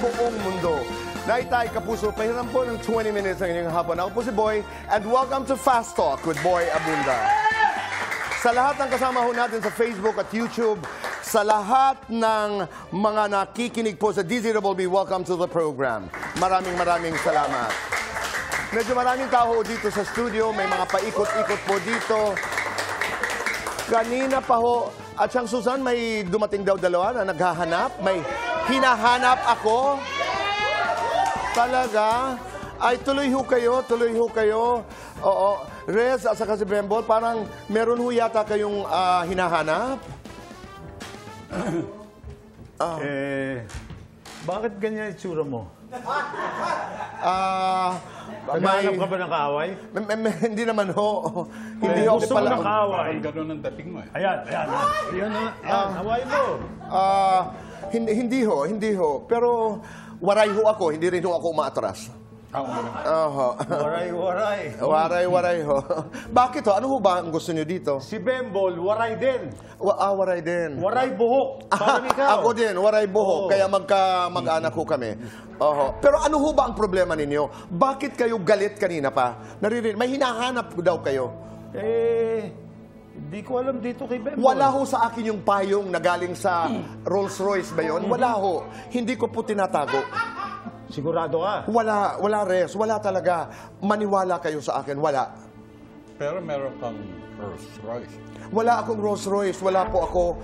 buong mundo. Naitay Kapuso, pahiram po ng 20 minutes ng inyong hapon. Ako po si Boy, and welcome to Fast Talk with Boy Abunda. Sa lahat ng kasama ho natin sa Facebook at YouTube, sa lahat ng mga nakikinig po sa DZWB, welcome to the program. Maraming salamat. Medyo maraming tao dito sa studio, may mga paikot-ikot po dito. Kanina pa ho, at siyang Susan, may dumating daw dalawa na naghahanap. May hinahanap ako. Talaga? Ay, tuloy ho kayo. Oo. Rez, at saka si Bembol, parang meron ho yata kayong hinahanap? Bakit ganyan itsura mo? Naghahanap ka ba ng kaaway? Hindi naman ho. Hindi ho gusto mo pala. ng kaaway? Gano'n ang dating mo eh. Ayan. Yan na. Away mo. Hindi ho. Pero waray ho ako, hindi rin ho ako umaatras. Waray ho. Bakit ho? Ano ho ba ang gusto nyo dito? Si Bembol, waray din. Waray din. Waray buhok. Parang ikaw. Ako din, waray buhok. Kaya mag-anak ho kami. Pero ano ho ba ang problema ninyo? Bakit kayo galit kanina pa? May hinahanap daw kayo. Hindi ko alam dito kay Bembol. Wala ho sa akin yung payong na galing sa Rolls Royce ba yun? Wala ho. Hindi ko po tinatago. Sigurado ka? Wala Res. Wala talaga. Maniwala kayo sa akin. Wala. Pero meron kang Rolls Royce. Wala akong Rolls Royce. Wala po ako.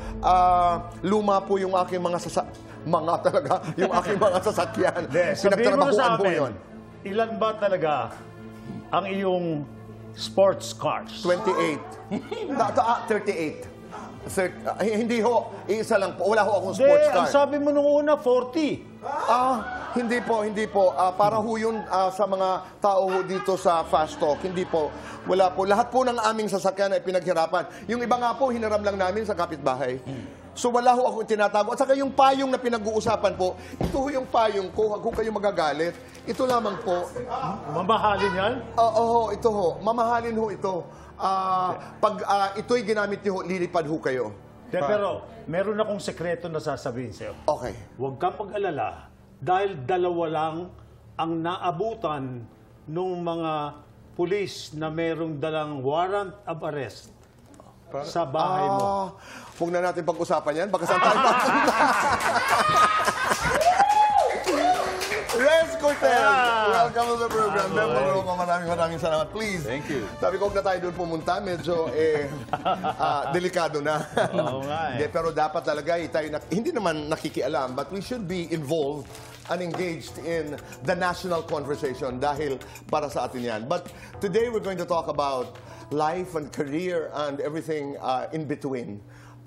Luma po yung aking mga yung aking mga sasakyan. Pinagtrabahuan po yun. Ilan ba talaga ang iyong sports cars? 28. 38. Hindi ho. Isa lang po. Wala ho akong sports car. Ang sabi mo nung una, 40. Hindi po. Para ho yun sa mga tao ho dito sa Fast Talk. Hindi po. Wala po. Lahat po ng aming sasakyan ay pinaghirapan. Yung iba nga po, hinaram lang namin sa kapitbahay. So wala ho akong tinatago. At saka yung payong na pinag-uusapan po, ito ho yung payong ko. Kung kayo magagalit, ito lamang po. Mamahalin yan? Oo, ito ho. Mamahalin ho ito. Pag ito'y ginamit niyo, lilipad ho kayo. Pero meron akong sekreto na sasabihin sa'yo. Okay. Huwag kang mag-alala dahil dalawa lang ang naabutan ng mga pulis na merong dalang warrant of arrest sa bahay mo. Huwag na natin pag-usapan yan. Baka saan tayo papunta. Rez Cortez, welcome to the program. Maraming salamat. Please. Thank you. Sabi ko, huwag na tayo doon pumunta. Medyo, delikado na. Oo nga Pero dapat talaga, hindi naman nakikialam, but we should be involved and engaged in the national conversation dahil para sa atin yan. But today, we're going to talk about life and career and everything in between.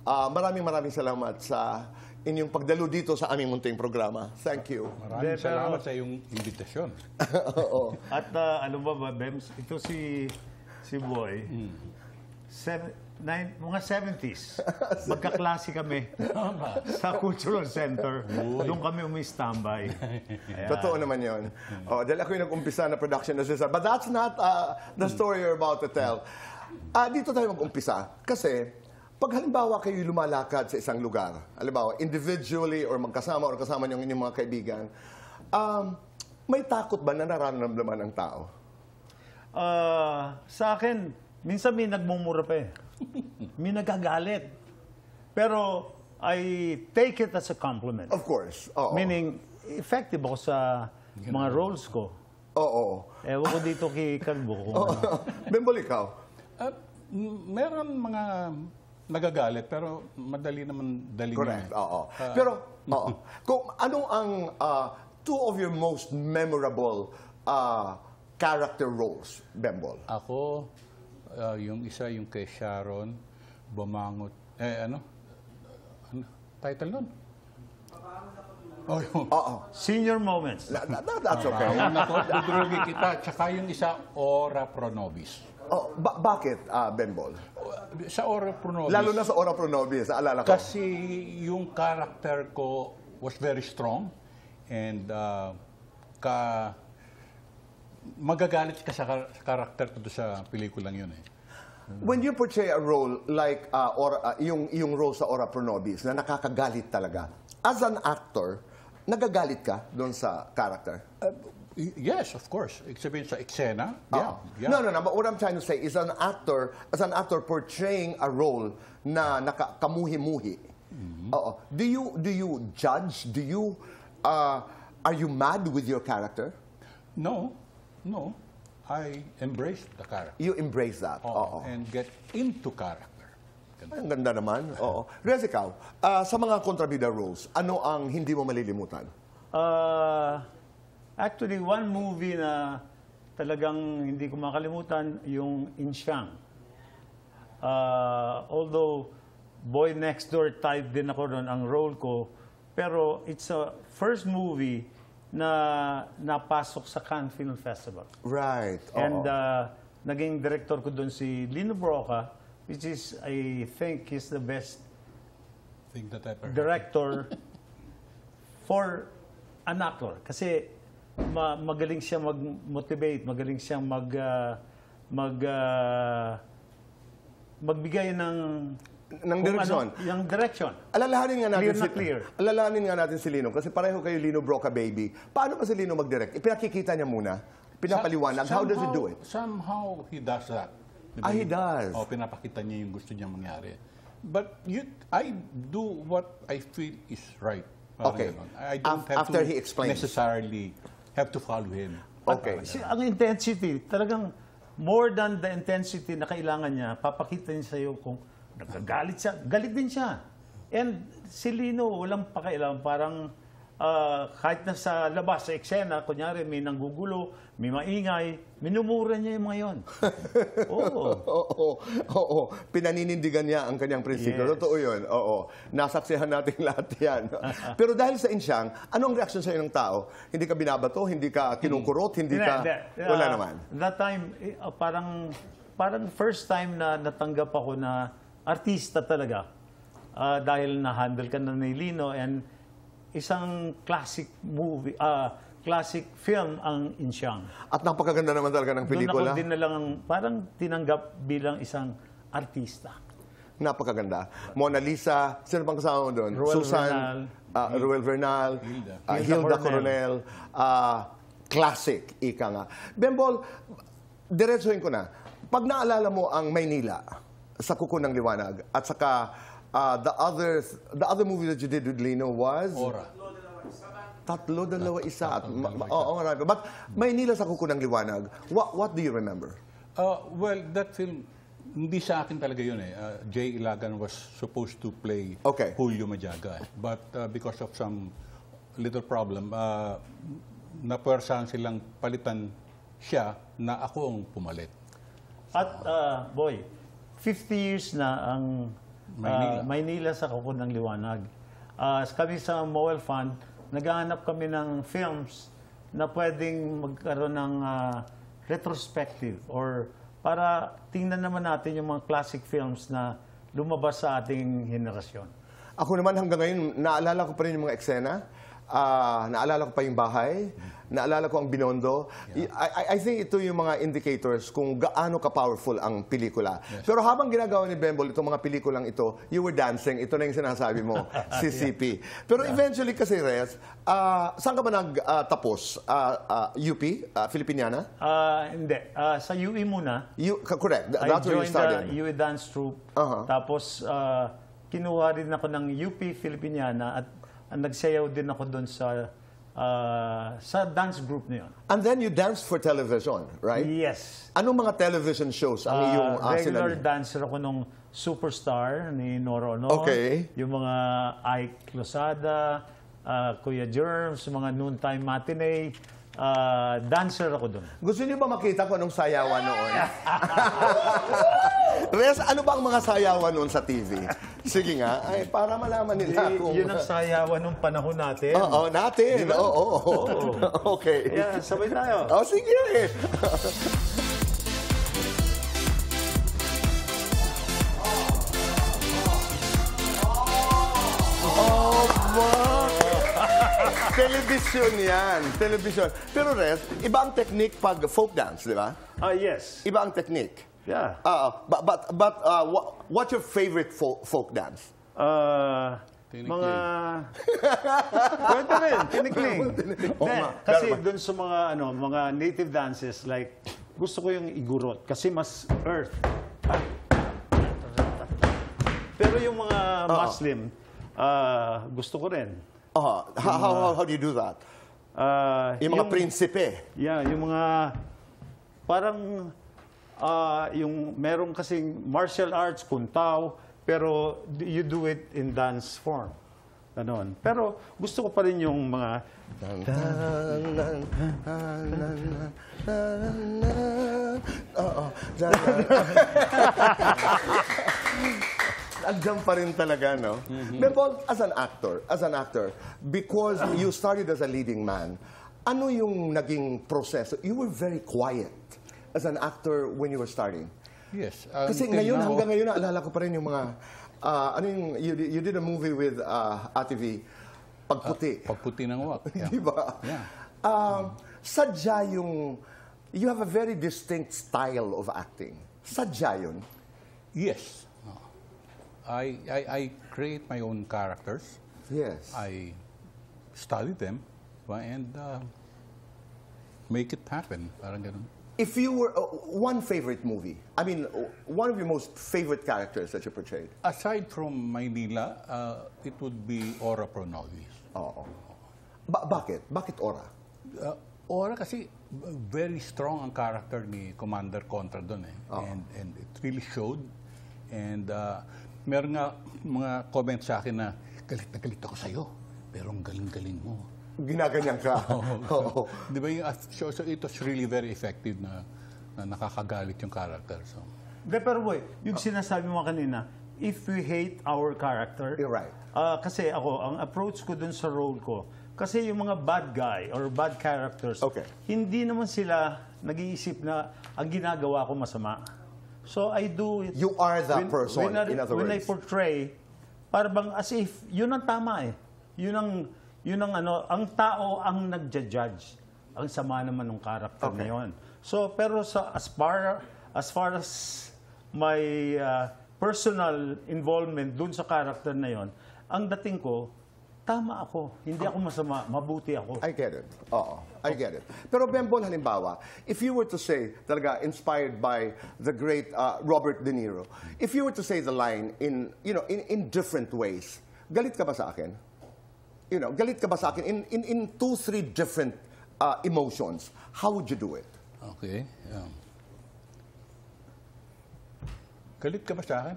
Maraming salamat sa inyong pagdalo dito sa aming munting programa. Thank you. Maraming salamat sa iyong imbitasyon. Oo. At ano ba, Bems? Ito si Boy. Mga 70s. Magkaklase kami sa Cultural Center. Doon kami umi-standby. Totoo naman yun. Dahil ako yung nag-umpisa na production assistant. But that's not the story you're about to tell. Dito tayo mag-umpisa. Kasi, pag halimbawa kayo lumalakad sa isang lugar, halimbawa individually or magkasama or kasama niyo inyong mga kaibigan, may takot ba na nararamdaman ng tao? Sa akin, minsan may nagmumura pa eh. May nagagalit. Pero I take it as a compliment. Of course. Oo. Meaning, effective ako sa mga roles ko. Oo. Ewan ko dito kay Kalbo. Bembol, ikaw? Meron mga nagagalit, pero madali naman daling. Correct, oo. Pero, kung ano ang two of your most memorable character roles, Bembol? Ako, yung isa, yung kay Sharon, bumangot. Ano? Title nun? Senior moments. That's okay. Dudrugi kita. Tsaka yung isa, Ora Pro Nobis. Bakit, Bembol? Sa Ora Pro Nobis. Lalo na sa Ora Pro Nobis, naalala ko. Kasi yung character ko was very strong and magagalit ka sa character ko sa pelikulang yun eh. When you portray a role like yung role sa Ora Pro Nobis na nakakagalit talaga, as an actor, Nagagalit ka doon sa character? Yes, of course. Sabihin sa eksena, Oo. yeah. No. But what I'm trying to say is as an actor portraying a role na kamuhi-muhi. Oo. Do you judge? Are you mad with your character? No. I embrace the character. You embrace that. Oo. And get into character. Ang ganda naman. Oo. Rez, ikaw, sa mga kontrabida roles, ano ang hindi mo malilimutan? Actually, one movie na talagang hindi ko makalimutan, yung Insyang. Although, boy next door type din ako ron ang role ko, pero it's a first movie na napasok sa Cannes Film Festival. Right. Oo. And naging director ko doon si Lino Broca, which is, I think, he's the best Think that I've heard. director for an actor. Kasi magaling siya mag-motivate, magaling siyang magbigay ng Direksyon. Yung direction. Alalahanin nga natin Clear na clear. Alalahanin nga natin si Lino kasi pareho kayo Lino Broca baby. Paano ba si Lino mag-direct? Ipinakikita niya muna. Pinapaliwanag. How does he do it? Somehow he does that. Diba? He does. Pinapakita niya yung gusto niya mangyari. But I do what I feel is right. Parang Okay. ganon. I don't have After to he explains. necessarily have to follow him. Okay. Ang intensity, talagang more than the intensity na kailangan niya, papakita niya sa'yo kung nagagalit siya, galit din siya. And si Lino, walang pakialam, parang kahit na sa labas, sa eksena, kunyari may nanggugulo, may maingay, minumura niya yung mga yun. Oo. Oo. Pinaninindigan niya ang kanyang prinsipyo. Yes. Totoo yun. Oo. Nasaksihan natin lahat yan. Pero dahil sa Insyang, anong reaksyon sa'yo ng tao? Hindi ka binabato? Hindi ka kinukurot? Hindi ka... Wala naman. That time, parang first time na natanggap ako na artista talaga. Dahil na-handle ka na ni Lino and isang classic movie, classic film ang Insyang. At napakaganda naman talaga ng pelikula. Doon ako din na lang parang tinanggap bilang isang artista. Napakaganda. Mona Lisa, sino pang kasama mo doon? Ruel Susan, Ruel Vernal, Hilda Hilda Coronel. Coronel. Classic, ika nga. Bembol, diretsuhin ko na. Pag naalala mo ang Maynila sa Kuko ng Liwanag at saka the other movie that you did with Lino was? Ora. Tatlo, dalawa, isa. Oo, marami. But Maynila sa Kuko ng Liwanag, what do you remember? Well, that film, hindi sa akin talaga yun eh. Jay Ilagan was supposed to play Okay. Julio Majaga. But because of some little problem, napuwersahan silang palitan siya na ako ang pumalit. At boy, 50 years na ang Maynila sa Kuko ng Liwanag. Kami sa Mowel Fund, naghahanap kami ng films na pwedeng magkaroon ng retrospective or para tingnan naman natin yung mga classic films na lumabas sa ating henerasyon. Ako naman hanggang ngayon, naalala ko pa rin yung mga eksena. Naalala ko pa yung bahay. Naalala ko ang Binondo. I think ito yung mga indicators kung gaano ka-powerful ang pelikula. Yes. Pero habang ginagawa ni Bembol itong mga pelikulang ito, you were dancing. Ito na yung sinasabi mo, CCP. Pero eventually kasi, Rez, saan ka ba nagtapos? UP? Filipiniana? Hindi. Sa UE muna. Correct. I That's where you joined started. the UE Dance Troupe. Tapos, kinuha rin ako ng UP Filipiniana at nagsayaw din ako doon sa dance group na yun. And then you danced for television, right? Yes. Anong mga television shows ang iyong regular sinali? dancer ako nung Superstar ni Nora Honor. Okay. Yung mga Ike Losada, Kuya Germs, mga noontime matinee. Dancer ako doon. Gusto niyo ba makita ko anong sayawan noon? Rez, ano ba ang mga sayawan noon sa TV? Sige nga, ay para malaman nila kung... Yun ang sayawan nung panahon natin. Oo, natin. Oo. Okay. Yeah, sabay tayo. Oh, sige. Television yan. Television. Pero Rez, iba ang technique pag folk dance, di ba? Yes. Iba ang technique. Yeah. But what's your favorite folk dance? mga... Pwede rin, tinikling. Oo Hindi, nga. kasi Pero- dun sa mga native dances, like, gusto ko yung igurot kasi mas earth. Pero yung mga Muslim, gusto ko rin. How do you do that? Yung mga prinsipe. Yeah, yung mga parang yung meron kasing martial arts, kuntaw, pero you do it in dance form. Ganon. Pero gusto ko pa rin yung mga Andiyan pa rin talaga, no? Bembol, as an actor, because you started as a leading man, ano yung naging proseso? You were very quiet as an actor when you were starting. Yes. Kasi until ngayon, now- hanggang ngayon, naalala ko pa rin yung mga, ano yung, you did a movie with Ate V, Pagputi. Pagputi ng uwak. Yeah. Di ba? Yeah. Sadya yung, you have a very distinct style of acting. Sadya yun. Yes. I create my own characters. Yes. I study them and make it happen. Parang ganun. If you were, one favorite movie, I mean, one of your most favorite characters that you portrayed. Aside from Maynila, it would be Ora Pro Nobis. Oo. Bakit? Bakit Ora? Ora kasi very strong ang character ni Commander Contra doon eh. And it really showed. And meron nga mga comments sa akin na galit na galit ako sa'yo, pero ang galing-galing mo. Ginaganyan ka. Oo. Di ba yung so it was really very effective na nakakagalit yung character. So. De, pero boy, yung sinasabi mo kanina, if we hate our character, You're right. Kasi ako, ang approach ko dun sa role ko, kasi yung mga bad guy or bad characters, Okay. hindi naman sila nag-iisip na ang ginagawa ko masama. So I do it. You are the person, in other When I words. portray, para bang as if, yun ang tama eh. Yun ang ano, ang tao ang nagja-judge. Ang sama naman ng character na yun. So, pero as far as my personal involvement dun sa character na yon, ang dating ko, tama ako. Hindi ako masama, mabuti ako. I get it. Oo. I get it. Pero Bembol, halimbawa, if you were to say, talaga, inspired by the great Robert De Niro, if you were to say the line in different ways, galit ka ba sa akin? Galit ka ba sa akin in 2-3 different emotions? How would you do it? Okay. Galit ka ba sa akin?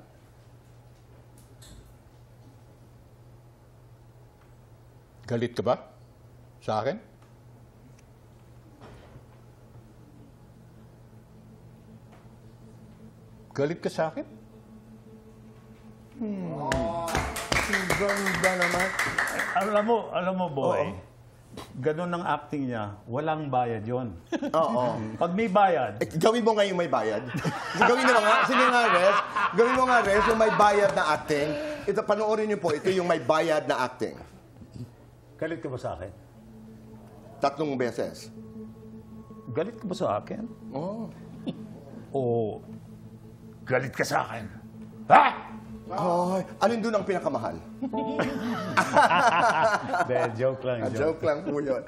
Galit ka ba sa akin? Galit ka sa akin? Ang ganda naman. Alam mo, boy, ganun ang acting niya, walang bayad yon. Oo. Pag may bayad, Gawin mo nga yung may bayad. Gawin mo nga. Sige nga, Res. Gawin mo nga, Res, yung may bayad na acting. Ito, panoorin niyo po, ito yung may bayad na acting. galit ka ba sa akin? 3 beses. Galit ka ba sa akin? Oh. O galit ka sa akin? Ha? Ay, alin doon ang pinakamahal? Joke lang. Joke lang po yun.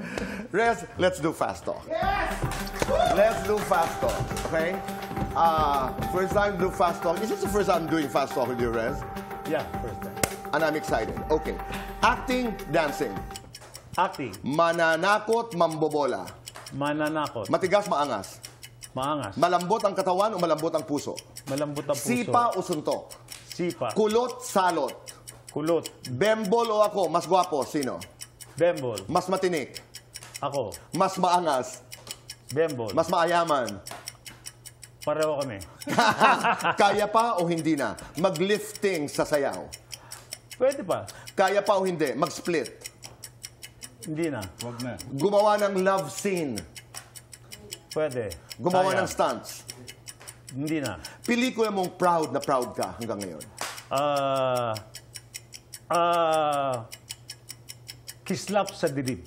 Rez, let's do fast talk. Yes! Let's do fast talk, okay? First time do fast talk. Is this the first time doing fast talk with you, Rez? Yeah, first time. And I'm excited. Okay. Acting, dancing. Acting, Mananakot, mambobola. mananakot, Matigas, maangas. maangas, Malambot ang katawan o malambot ang puso. malambot ang puso, Sipa o suntok. sipa, Kulot, salot. kulot, Bembol o ako, mas gwapo, sino? bembol, Mas matinik. ako, Mas maangas. bembol, Mas maayaman. pareho kami. Kaya pa o hindi na? Maglifting sa sayaw. Pwede pa, Kaya pa o hindi? Mag-split. hindi na, Wag na. Gumawa ng love scene. pwede. Gumawa Kaya. ng stunts. Hindi na. Pelikula mong proud na proud ka hanggang ngayon. Kislap sa dilid.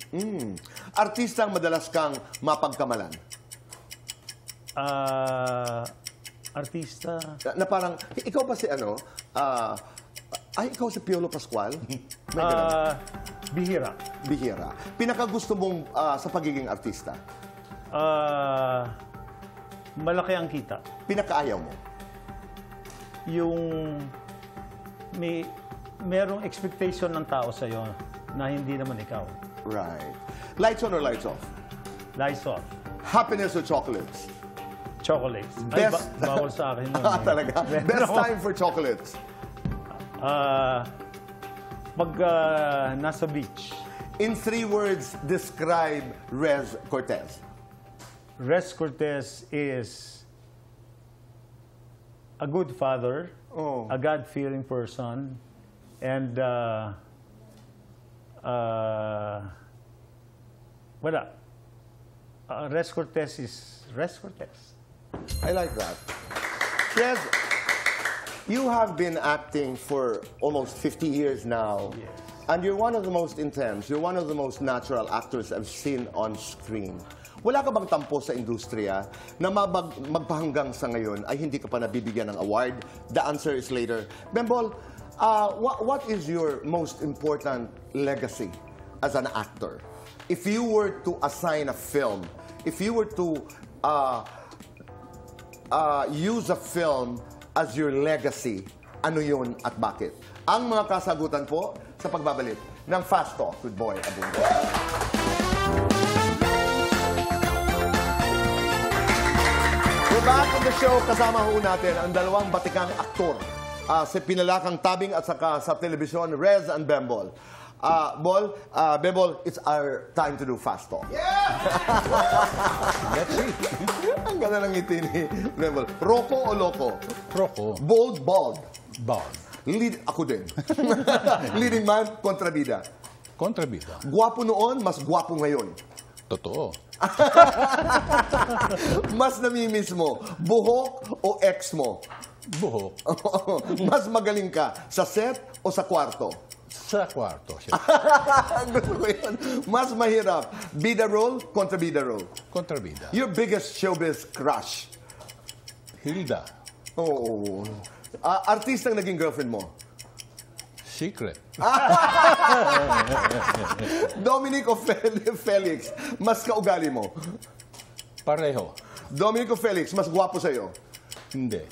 Artistang madalas kang mapagkamalan. Artista, Na parang, ikaw ba si ano, Ay, ikaw si Piolo Pascual? May ganun. Bihira. Bihira. Pinakagusto mong sa pagiging artista? Malaki ang kita. Pinakaayaw mo? Yung merong expectation ng tao sa'yo na hindi naman ikaw. Right. Lights on or lights off? Lights off. Happiness or chocolates? Chocolates. Best- Ay, bawal sa akin yun. Talaga? Best time for chocolates? Pag nasa beach. In 3 words, describe Rez Cortez. Rez Cortez is a good father, Oh. a God-fearing person, and wala. Rez Cortez is Rez Cortez. I like that. Rez, you have been acting for almost 50 years now. Yes. And you're one of the most intense, you're one of the most natural actors I've seen on screen. Wala ka bang tampo sa industriya na magpahanggang sa ngayon ay hindi ka pa nabibigyan ng award? The answer is later. Bembol, what is your most important legacy as an actor? If you were to assign a film, if you were to use a film as your legacy, ano yun at bakit? Ang mga kasagutan po sa pagbabalik ng Fast Talk with Boy Abunda. We're back on the show. Kasama ho natin ang dalawang batikang aktor. Si Pinalakang Tabing at saka sa telebisyon, Rez and Bembol. Bembol, it's our time to do Fast Talk. Let's see. Ang ganda ng ngiti ni Bembol. Roko o Loco? Rocco, Bold, bald. bald, Ako din. Leading man, kontrabida. kontrabida. Gwapo noon, mas gwapo ngayon. Totoo. Mas namimiss mo, buhok o ex mo? Buhok. Mas magaling ka sa set o sa kwarto? Sa kwarto. Gusto ko yun. Mas mahirap, bida role, kontrabida role. Kontrabida. Your biggest showbiz crush? Hilda. Oo. Artistang naging girlfriend mo? Secret. Dominic o Felix, mas kaugali mo? Pareho. Dominic o Felix, mas gwapo sa'yo? Hindi.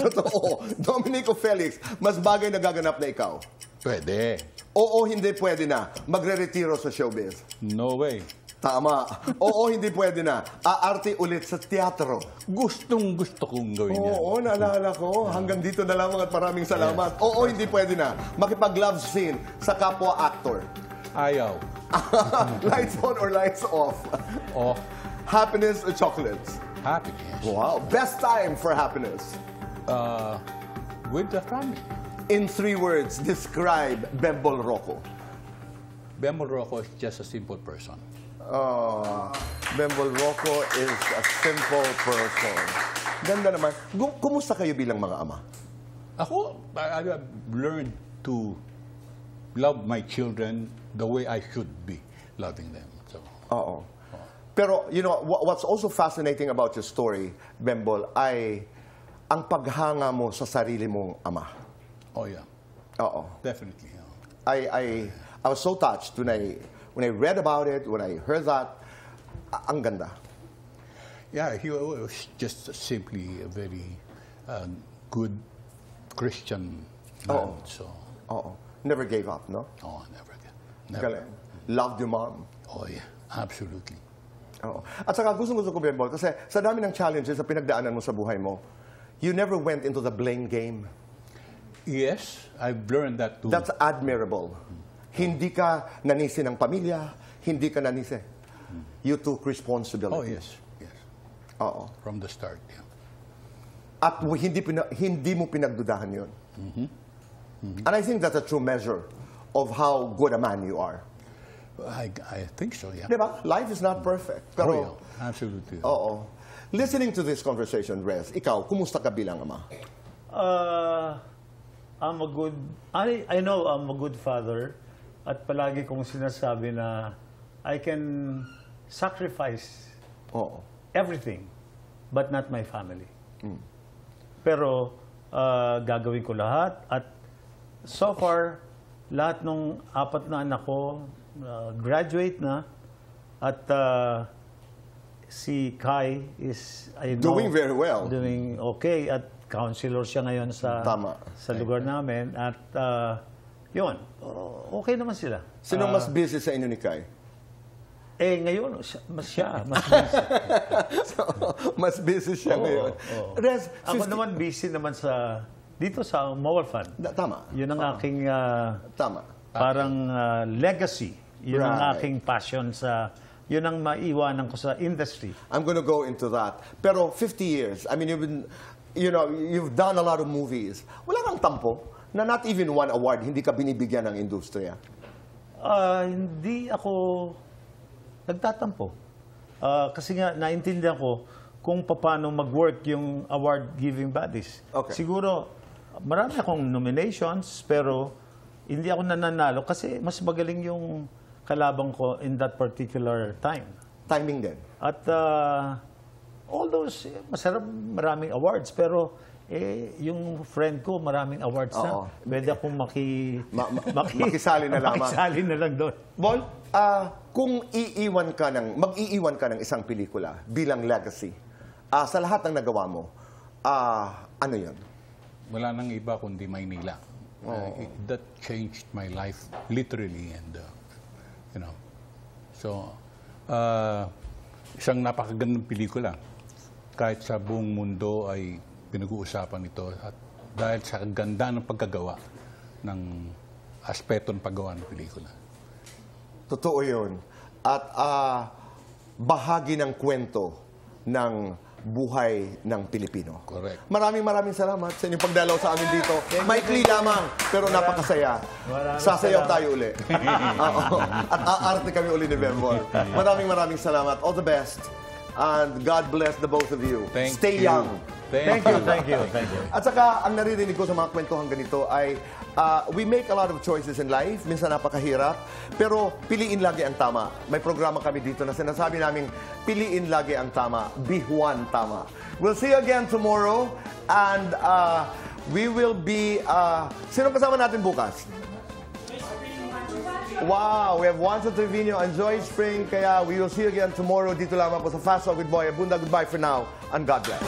Totoo. Dominic o Felix, mas bagay na gaganap na ikaw? Pwede. Oo, hindi pwede na. Magre-retiro sa showbiz? No way. Tama. Oo, hindi pwede na. Aarte ulit sa teatro? Gustong gusto kong gawin yan. Oo, naalala ko. Hanggang dito na lamang at maraming salamat. Oo, hindi pwede na. Makipag-love scene sa kapwa-actor? Ayaw. Lights on or lights off? O Happiness or chocolates? happiness. Wow. Best time for happiness? With the family. In 3 words, describe Bembol Rocco. Bembol Rocco is just a simple person. Bembol Rocco is a simple person. Ganda naman. Kumusta kayo bilang mga ama? Ako, I've learned to love my children the way I should be loving them. So, Oo. Pero, you know, what's also fascinating about your story, Bembol, ay ang paghanga mo sa sarili mong ama. oh yeah, Oo. definitely. Yeah. I was so touched when I read about it, when I heard that. Ang ganda. Yeah, he was just simply a very good Christian man. Oo. So, Oo. Never gave up, no? oh, never again. Never. Galing. Loved your mom. Oh yeah, absolutely. Oo. At saka gusto ko, Bembol, kasi sa dami ng challenges na pinagdaanan mo sa buhay mo, you never went into the blame game. Yes, I've learned that too. That's admirable. Hindi ka nanisi ng pamilya, hindi ka nanisi. You took responsibility. Oh yes, yes. Oo. From the start. Yeah. At hindi mo pinagdudahan yun. And I think that's a true measure of how good a man you are. I think so. Yeah. Di ba? Life is not perfect. Pero, Oh yeah, absolutely. oo. Listening to this conversation, Rez, ikaw, kumusta ka bilang ama? I'm a good, I know I'm a good father at palagi kong sinasabi na I can sacrifice Oo. everything but not my family. Pero gagawin ko lahat at so far, lahat ng 4 na anak ko, graduate na. At si Kai is, I know, Doing very well. Doing okay. At counselor siya ngayon sa Tama. sa lugar namin. At yun, okay naman sila. Sino mas busy sa inyo ni Kai? Ngayon, mas busy. So, mas busy siya ngayon. Rez, Ako naman busy naman dito sa Mobile Fund. Tama. Yun ang aking Tama. parang legacy. Yun ang Right. aking passion yun ang maiwanan ko sa industry. I'm gonna go into that. Pero 50 years, I mean, you've done a lot of movies. Wala kang tampo na not even one award, hindi ka binibigyan ng industriya. Hindi ako nagtatampo. Kasi nga, naintindihan ko kung paano mag-work yung award-giving bodies. Okay. Siguro, marami akong nominations, pero hindi ako nananalo kasi mas magaling yung kalabang ko in that particular time. Timing din. At all those, masarap maraming awards, pero yung friend ko maraming awards Oo. na. Pwede akong Makisali na lamang. makisali na lang doon. Bon, kung mag-iiwan ka ng isang pelikula bilang legacy, sa lahat ng nagawa mo, ano yun? Wala nang iba kundi Maynila. That changed my life literally, and so isang napakagandang pelikula. Kahit sa buong mundo ay pinag-uusapan ito, at dahil sa ganda ng pagkagawa ng aspeto ng paggawa ng pelikula. Totoo yun. At bahagi ng kwento ng buhay ng Pilipino. Correct. Maraming salamat sa inyong pagdalaw sa amin dito. Maikli lamang, pero napakasaya. Sasayaw tayo uli. Oo. At aarte kami uli ni Bembol. Maraming salamat. All the best. And God bless the both of you. Stay young. Thank you. At saka, ang naririnig ko sa mga kwentuhan ganito ay we make a lot of choices in life. Minsan napakahirap. Pero piliin lagi ang tama. May programa kami dito na sinasabi namin, piliin lagi ang tama. Be one tama. We'll see you again tomorrow. And we will be... sino kasama natin bukas? Wow, we have Juancho Trevino and Joy Spring. Kaya we will see you again tomorrow dito lamang po sa Fast Talk with Boy Abunda. Goodbye for now and God bless.